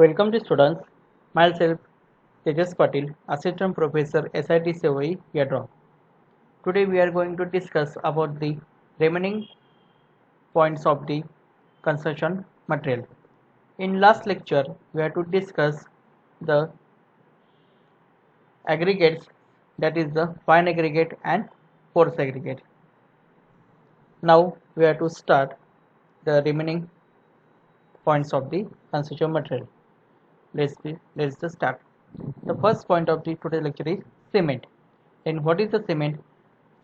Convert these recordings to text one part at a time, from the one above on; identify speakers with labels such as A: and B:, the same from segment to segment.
A: Welcome to students. Myself Tejas Patil, Assistant Professor SIT Sevai, Yadra. Today we are going to discuss about the remaining points of the construction material. In last lecture, we had to discuss the aggregates, that is the fine aggregate and coarse aggregate. Now we have to start the remaining points of the construction material. Let's just start. The first point of the today's lecture is cement. And what is the cement?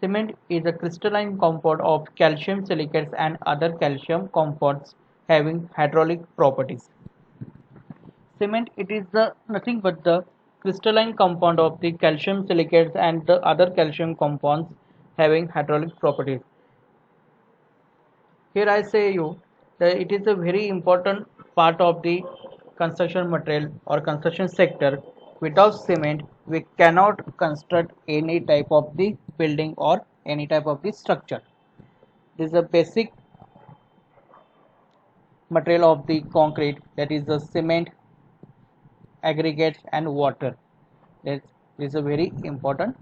A: Cement is a crystalline compound of calcium silicates and other calcium compounds having hydraulic properties. Cement, it is the nothing but the crystalline compound of the calcium silicates and the other calcium compounds having hydraulic properties. Here I say you that it is a very important part of the construction material or construction sector. Without cement, we cannot construct any type of the building or any type of the structure. This is a basic material of the concrete, that is the cement, aggregates and water. That is a very important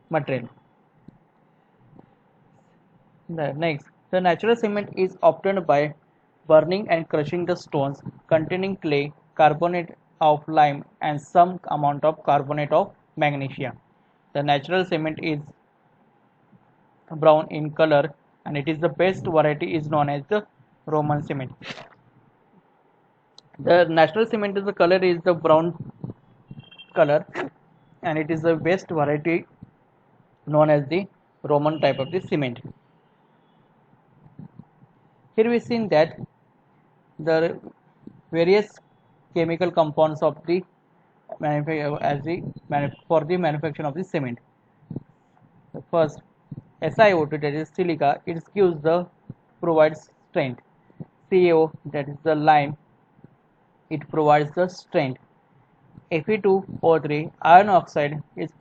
A: material. The natural cement is obtained by burning and crushing the stones containing clay, carbonate of lime, and some amount of carbonate of magnesia. The natural cement is brown in color, and it is the best variety is known as the Roman cement. The natural cement is the color is the brown color, and it is the best variety known as the Roman type of the cement. Here we seen that the various chemical compounds of the for the manufacture of the cement. The first SiO2, that is silica, it gives the provides strength. CaO, that is the lime, it provides the strength. Fe2O3 iron oxide is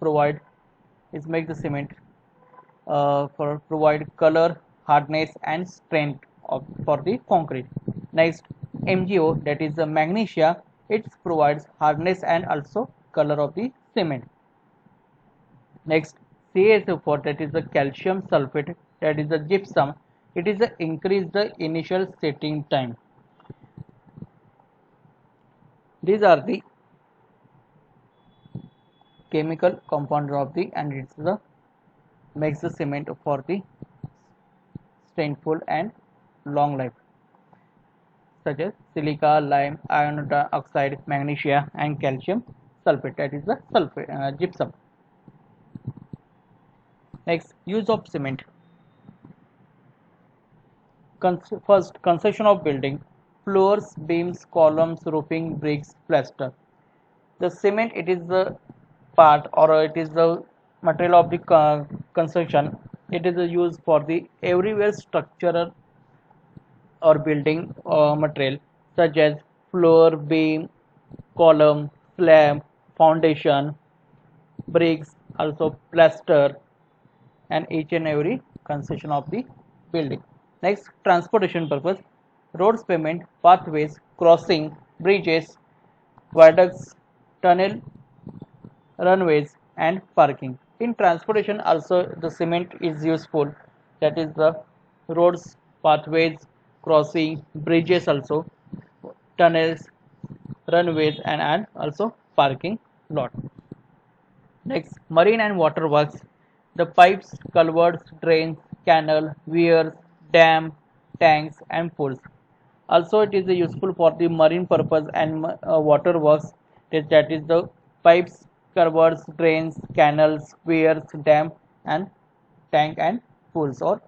A: make the cement for provide color, hardness and strength for the concrete. Next, MgO, that is the magnesia, it provides hardness and also color of the cement. Next, CaSO4, that is the calcium sulfate, that is the gypsum, it is the increase the initial setting time. These are the chemical compounds of the, and it's the makes the cement for the strengthful and long life, such as silica, lime, iron oxide, magnesia and calcium sulfate, that is the gypsum. Next, use of cement. First, construction of building: floors, beams, columns, roofing, bricks, plaster. The cement, it is the part or it is the material of the construction. It is used for the everywhere structural or building material, such as floor, beam, column, slab, foundation, bricks, also plaster, and each and every construction of the building. Next, transportation purpose: roads, pavement, pathways, crossing, bridges, viaducts, tunnel, runways and parking. In transportation also the cement is useful, that is the roads, pathways, crossing, bridges, also tunnels, runways and also parking lot. Next, marine and water works: the pipes, culverts, drains, canal, weirs, dam, tanks and pools. Also it is useful for the marine purpose and water works, that is the pipes, culverts, drains, canals, weirs, dam and tank and pools or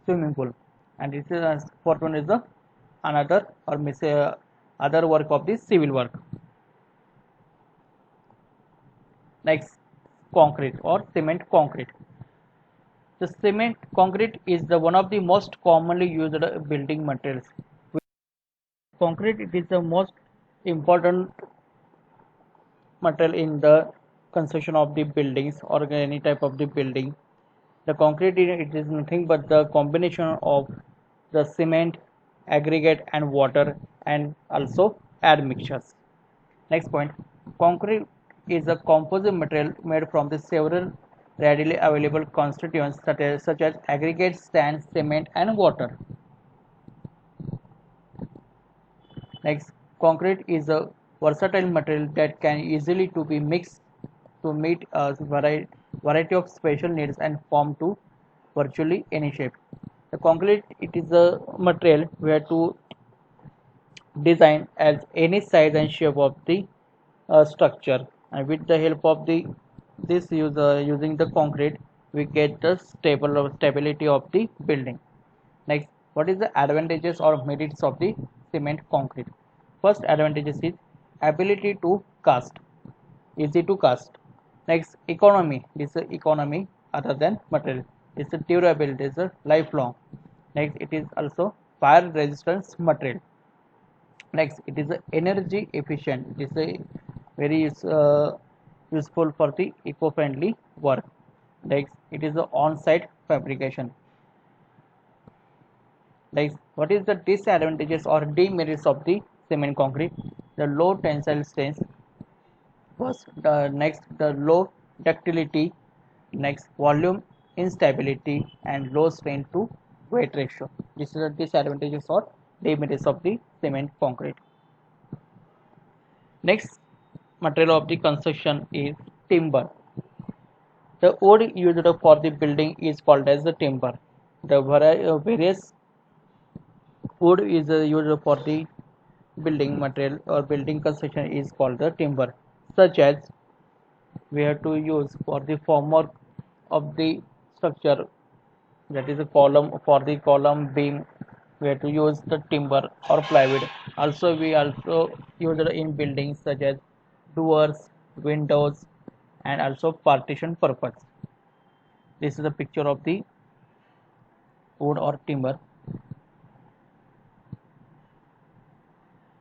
A: swimming pool. And this is fourth one is the another or other work of the civil work. Next, concrete or cement concrete. The cement concrete is the one of the most commonly used building materials. Concrete, it is the most important material in the construction of the buildings or any type of the building. The concrete, it is nothing but the combination of the cement, aggregate and water, and also admixtures. Next point, concrete is a composite material made from the several readily available constituents such as aggregates, sand, cement, and water. Next, concrete is a versatile material that can easily to be mixed to meet a variety of special needs and form to virtually any shape. The concrete, it is a material where to design as any size and shape of the structure, and with the help of using the concrete we get the stability of the building. Next, what is the advantages or merits of the cement concrete? First advantages is ability to cast, easy to cast. Next, economy, this is economy other than material. This is durability, this is lifelong. Next, it is also fire resistance material. Next, it is energy efficient. This is very useful for the eco-friendly work. Next, it is the on-site fabrication. Next, what is the disadvantages or demerits of the cement concrete? The low tensile strength. First, next the low ductility. Next, volume instability and low strain to weight ratio. This is the disadvantages or demerits of the cement concrete. Next material of the construction is timber. The wood used for the building is called as the timber. The various wood is used for the building material or building construction is called the timber, such as we have to use for the formwork of the structure, that is a column. For the column beam we have to use the timber or plywood. Also we also use it in buildings such as doors, windows, and also partition purpose. This is a picture of the wood or timber.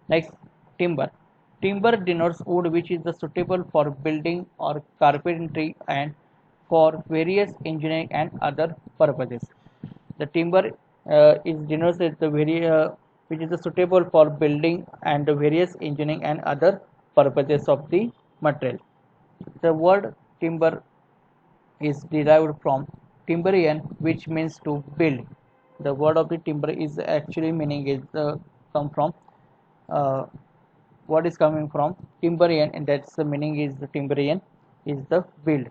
A: Next, timber. Timber denotes wood which is suitable for building or carpentry and for various engineering and other purposes. The timber is denotes as the which is suitable for building and the various engineering and other purposes of the material. The word timber is derived from timberian, which means to build. The word of the timber is actually meaning is come from what is coming from timberian, and that's the meaning is the timberian is the build.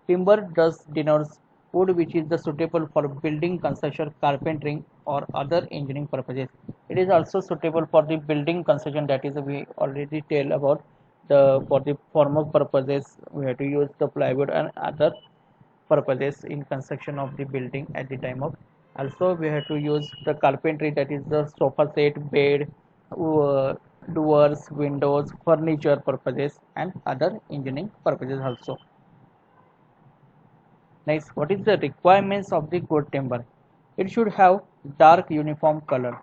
A: Timber thus denotes wood which is the suitable for building, construction, carpentering, or other engineering purposes. It is also suitable for the building construction, that is we already tell about the for the formal purposes we have to use the plywood and other purposes in construction of the building at the time of. Also we have to use the carpentry, that is the sofa set, bed, doors, windows, furniture purposes, and other engineering purposes also. Next, what is the requirements of the good timber? It should have dark uniform color.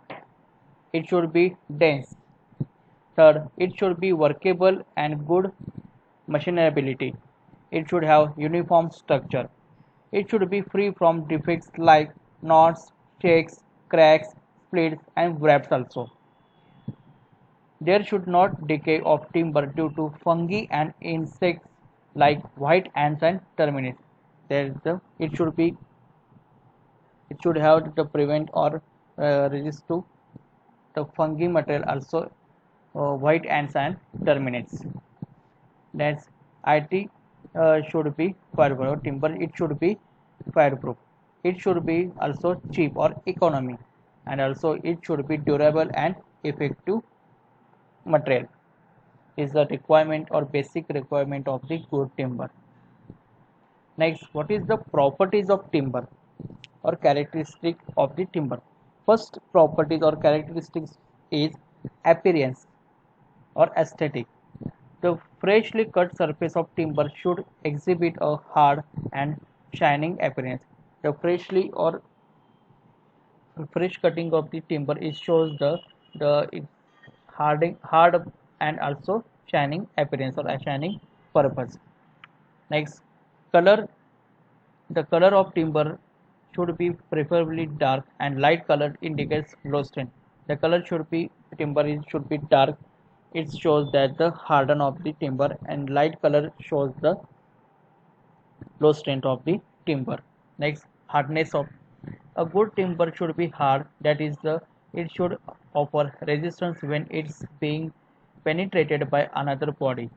A: It should be dense. Third, it should be workable and good machinability. It should have uniform structure. It should be free from defects like knots, shakes, cracks, splits, and wraps also. There should not decay of timber due to fungi and insects like white ants and termites. It should have to prevent or resist to the fungi material also, white ants and termites. That's it should be fireproof. Timber it should be fireproof. It should be also cheap or economy, and also it should be durable and effective material. Is the requirement or basic requirement of the good timber. Next, what is the properties of timber or characteristic of the timber? First properties or characteristics is appearance or aesthetic. The freshly cut surface of timber should exhibit a hard and shining appearance. The fresh cutting of the timber is shows the hard and also shining appearance or a shining purpose. Next, color. The color of timber should be preferably dark, and light color indicates low strength. The color should be should be dark. It shows that the harden of the timber, and light color shows the low strength of the timber. Next, hardness of a good timber should be hard. That is, it should offer resistance when it's being penetrated by another body.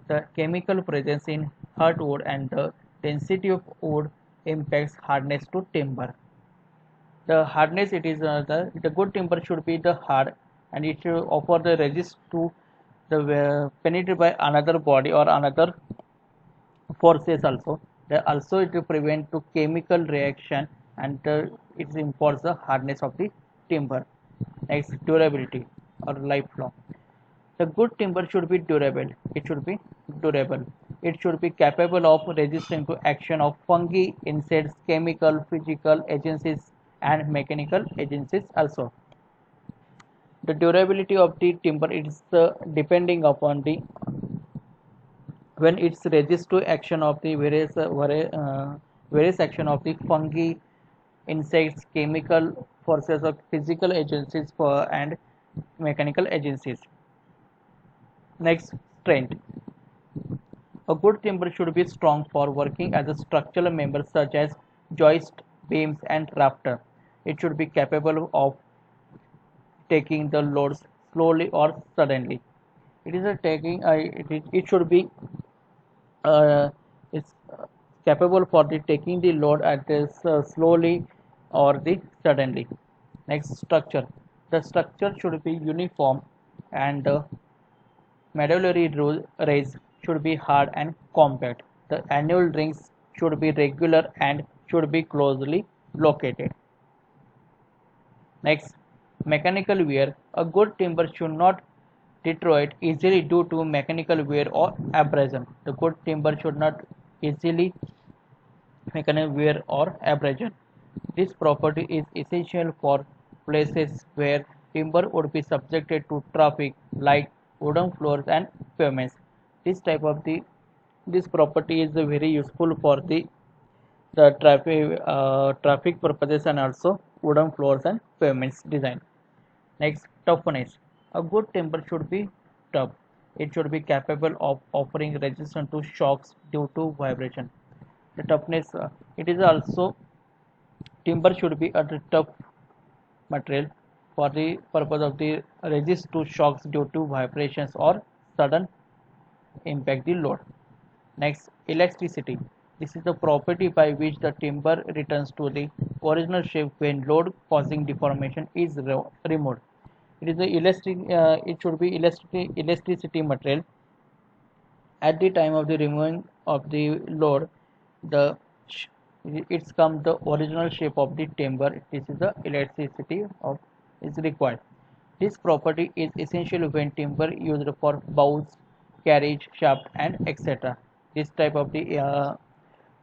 A: The chemical presence in hardwood and the density of wood impacts hardness to timber. The hardness, it is the good timber should be the hard, and it should offer the resist to the penetrated by another body or another forces also. Also it will prevent to chemical reaction, and it improves the hardness of the timber. Next, durability or lifelong. The good timber should be durable. It should be durable. It should be capable of resisting to action of fungi, insects, chemical, physical agencies, and mechanical agencies also. The durability of the timber is depending upon the when it's resist to action of the various action of the fungi, insects, chemical forces of physical agencies and mechanical agencies. Next, strength. A good timber should be strong for working as a structural member such as joist, beams, and rafter. It should be capable of taking the loads slowly or suddenly. It is a taking. It should be is capable for the taking the load at this slowly or the suddenly. Next, structure. The structure should be uniform, and the medullary rays should be hard and compact. The annual rings should be regular and should be closely located. Next, mechanical wear. A good timber should not deteriorate easily due to mechanical wear or abrasion. The good timber should not easily mechanical wear or abrasion. This property is essential for places where timber would be subjected to traffic, like wooden floors and pavements. This property is very useful for the traffic purposes and also wooden floors and pavements design. Next, toughness. A good timber should be tough. It should be capable of offering resistance to shocks due to vibration. The toughness, it is also timber should be a tough material for the purpose of the resist to shocks due to vibrations or sudden impact the load. Next, elasticity. This is the property by which the timber returns to the original shape when load causing deformation is removed. It is the it should be elasticity material. At the time of the removing of the load, the it's come the original shape of the timber. This is the elasticity of is required. This property is essential when timber used for bows, carriage, shaft, and etc. This type of the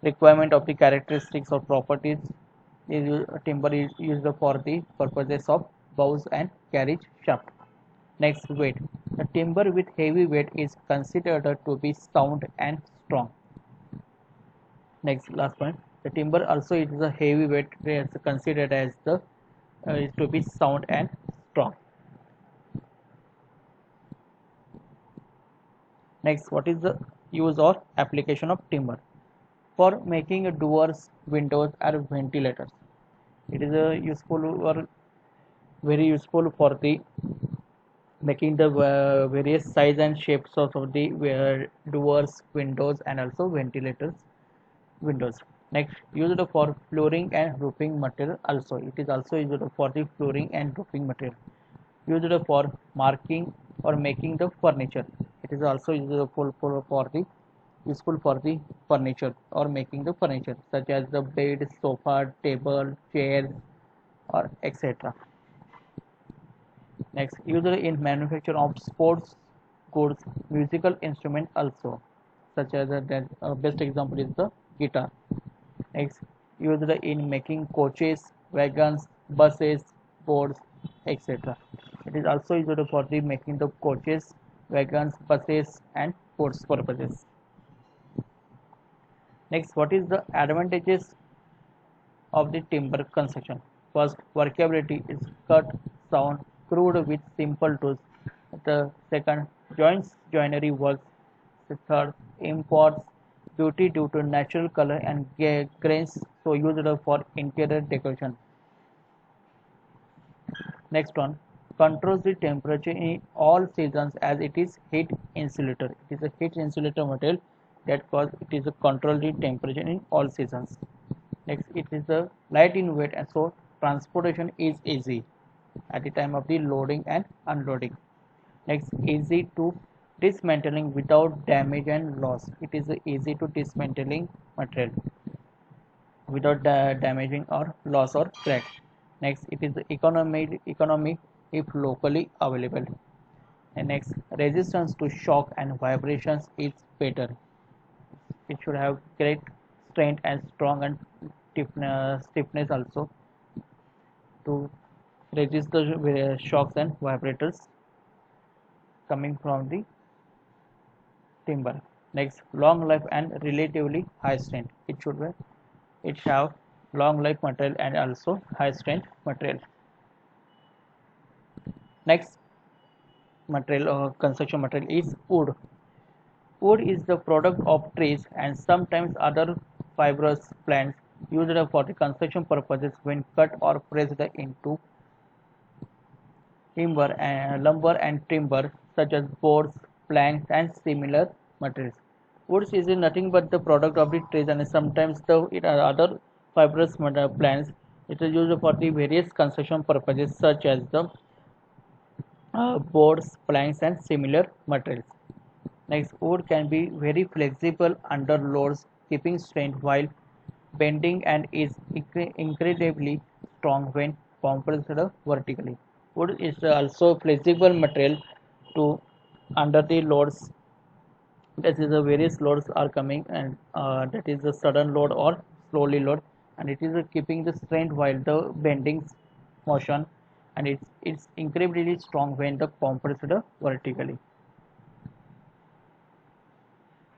A: requirement of the characteristics or properties is timber is used for the purposes of bows and carriage shaft. Next, weight. The timber with heavy weight is considered to be sound and strong. Next, last point. The timber also is a heavy weight is considered as the is to be sound and strong. Next, what is the use or application of timber? For making doors, windows, or ventilators. It is a useful or very useful for the making the various size and shapes of the doors, windows, and also ventilators windows. Next, used for flooring and roofing material. Also, it is also used for the flooring and roofing material. Used for marking or making the furniture. It is also useful for the useful for the furniture or making the furniture, such as the bed, sofa, table, chairs, or etc. Next, used in manufacture of sports goods, musical instrument also, such as the best example is the guitar. Next, used in making coaches, wagons, buses, boards, etc. It is also used for the making the coaches, wagons, buses, and boards purposes. Next, what is the advantages of the timber construction? First, workability is cut, sound crude with simple tools. The second, joinery works. The third, imports beauty due to natural color and grains so used for interior decoration. Next one, controls the temperature in all seasons as it is heat insulator. It is a heat insulator material that cause it is a control the temperature in all seasons. Next, it is a light in weight and so transportation is easy at the time of the loading and unloading. Next, easy to dismantling without damage and loss. It is a easy to dismantling material without damaging or loss or crack. Next, it is economy if locally available. And next, resistance to shock and vibrations is better. It should have great strength and strong and stiffness also to resist the shocks and vibrators coming from the timber. Next, long life and relatively high strength. It have long life material and also high strength material. Next material or construction material is wood. Wood is the product of trees and sometimes other fibrous plants used for the construction purposes when cut or pressed into lumber and timber such as boards, planks and similar materials. Woods is nothing but the product of the trees and sometimes the other fibrous plants. It is used for the various construction purposes such as the boards, planks and similar materials. Next, wood can be very flexible under loads, keeping strength while bending and is incredibly strong when compressed vertically. Wood is also flexible material to under the loads. That is the various loads are coming and that is the sudden load or slowly load, and it is keeping the strength while the bending motion, and it's incredibly strong when the compressed vertically.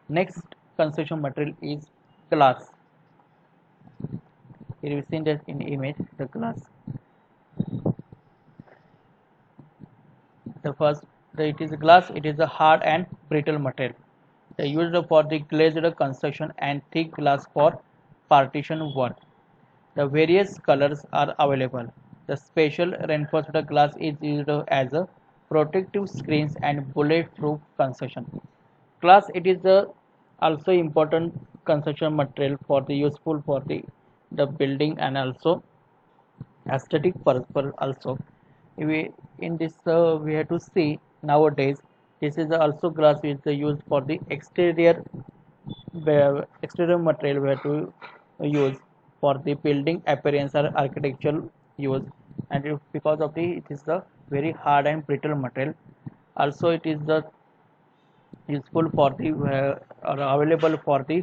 A: Next construction material is glass. Here we see that in image the glass. The first, it is glass. It is a hard and brittle material. They used for the glazed construction and thick glass for partition work. The various colors are available. The special reinforced glass is used as a protective screens and bulletproof construction. Glass, it is also important construction material for the useful for the building and also aesthetic purpose also. In this we have to see nowadays this is also glass is used for the exterior material we have to use for the building appearance or architectural use, and because of the it is the very hard and brittle material. Also it is the useful for the or available for the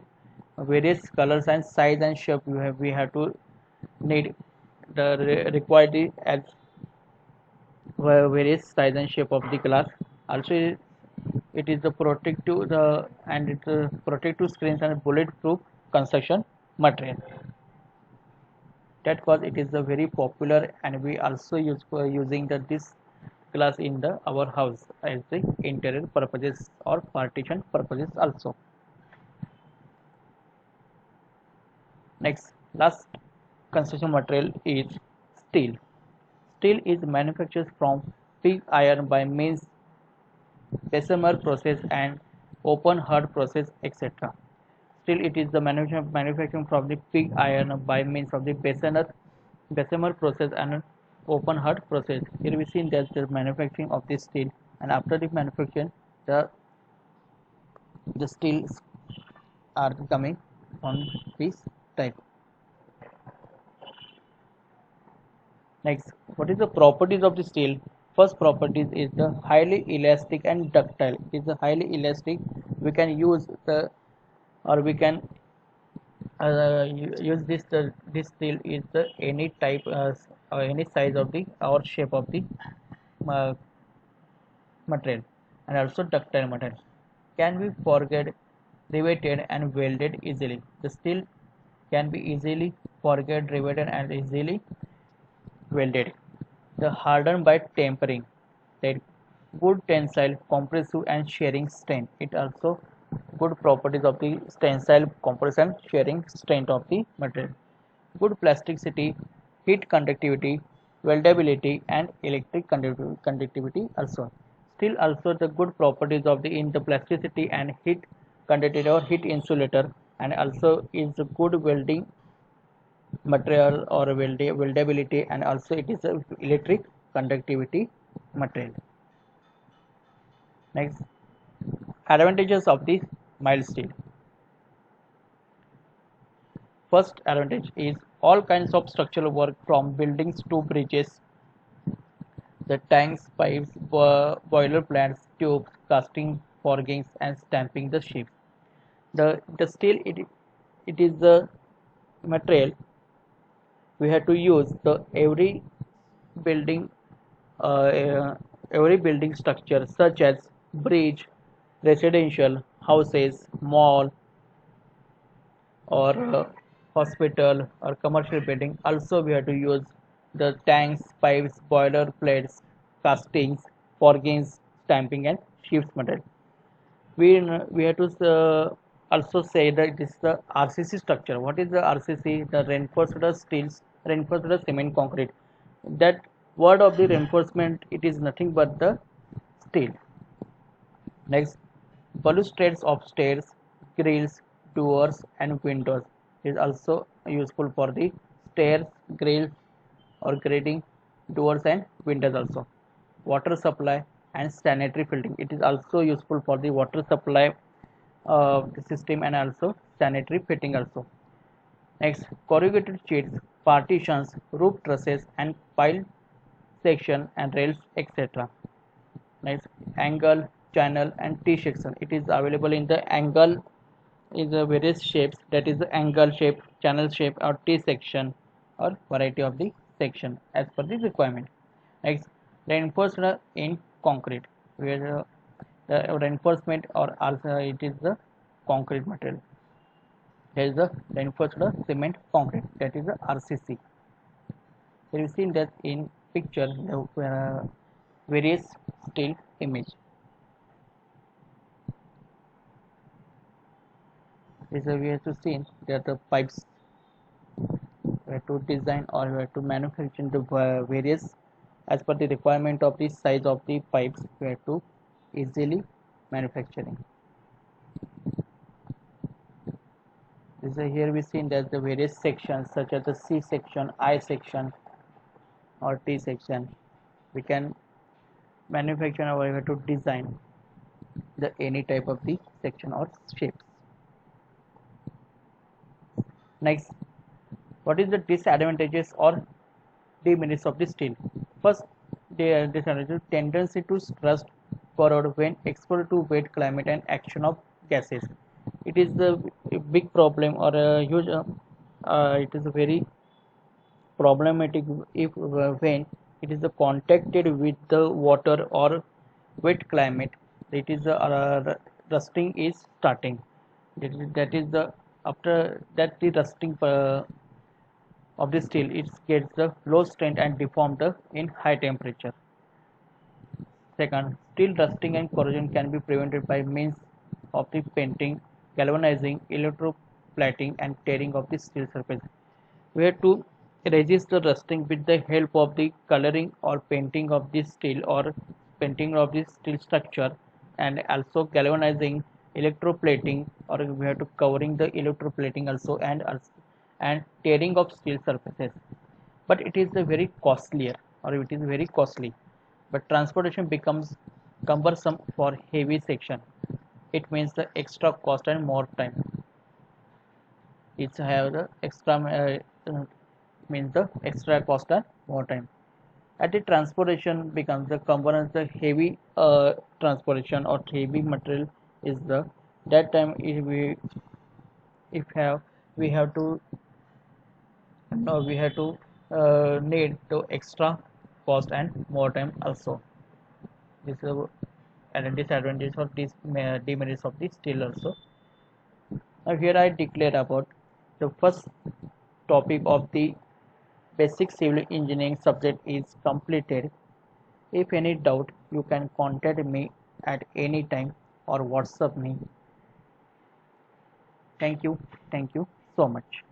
A: various colors and size and shape we have to need the required as various size and shape of the glass. Also it is the protective and it's protective screens and bulletproof construction material. That cause it is a very popular, and we also use for using this glass in our house as the interior purposes or partition purposes also. Next, last construction material is steel. Steel is manufactured from pig iron by means Bessemer process and open heart process, etc. Still, it is the manufacturing from the pig iron by means of the Bessemer process and open heart process. Here we see that the manufacturing of this steel, and after the manufacturing, the steels are coming on this type. Next, what is the properties of the steel? First properties is the highly elastic and ductile. It is a highly elastic. We can use the or we can use this steel is the any type or any size of the or shape of the uh, material, and also ductile material can be forged, riveted and welded easily. The steel can be easily forged, riveted and easily welded. The hardened by tempering. That good tensile, compressive and shearing strength. It also good properties of the tensile, compressive and shearing strength of the material. Good plasticity, heat conductivity, weldability and electric conductivity also. Still also the good properties of the in the plasticity and heat conductivity or heat insulator, and also is a good welding material or weldability, and also it is a electric conductivity material. Next, advantages of the mild steel. First advantage is all kinds of structural work from buildings to bridges, the tanks, pipes, boiler plants, tubes, casting, forgings and stamping the ships. The steel, it is the material we have to use the building uh, every building structure such as bridge, residential houses, mall or hospital or commercial building. Also we have to use the tanks, pipes, boiler plates, castings, forgings, stamping and ships material. We have to also say that this is the RCC structure. What is the RCC? The reinforced steels, reinforced cement concrete. That word of the reinforcement, it is nothing but the steel. Next, balustrades of stairs, grills, doors and windows is also useful for the stairs, grills or grating, doors and windows also. Water supply and sanitary filtering. It is also useful for the water supply system and also sanitary fitting also. Next, corrugated sheets, partitions, roof trusses and pile section and rails, etc. Next, angle, channel and T section. It is available in the angle in the various shapes, that is the angle shape, channel shape or T section or variety of the section as per the requirement. Next, reinforced in concrete, where the reinforcement or also it is the concrete material. There is the reinforced cement concrete, that is the RCC. So you see that in picture the various steel image. This we have to see that the pipes we have to design or we have to manufacture the various as per the requirement of the size of the pipes. We have to easily manufacturing. This is here we see that the various sections such as the C section, I section or T section. We can manufacture or we have to design the any type of the section or shapes. Next, what is the disadvantages or demerits of the steel? First, the disadvantage tendency to rust corrode when exposed to wet climate and action of gases. It is the big problem or a huge. It is a very problematic if when it is contacted with the water or wet climate. It is rusting is starting. That is the after that the rusting of the steel, it gets the low strength and deformed in high temperature. Second, steel rusting and corrosion can be prevented by means of the painting, galvanizing, electroplating and tearing of the steel surface. We have to resist the rusting with the help of the coloring or painting of the steel or painting of the steel structure, and also galvanizing, electroplating, or we have to covering the electroplating also, and tearing of steel surfaces. But it is a very costlier or it is very costly, but transportation becomes cumbersome for heavy section. It means the extra cost and more time. It's have the extra means the extra cost and more time. At the transportation becomes the cumbrance, the heavy transportation or heavy material is the that time if have we have to no we have to need to extra cost and more time also. This is a disadvantage or this demerits of the steel also. Now here I declare about the first topic of the basic civil engineering subject is completed. If any doubt, you can contact me at any time or WhatsApp me. Thank you. Thank you so much.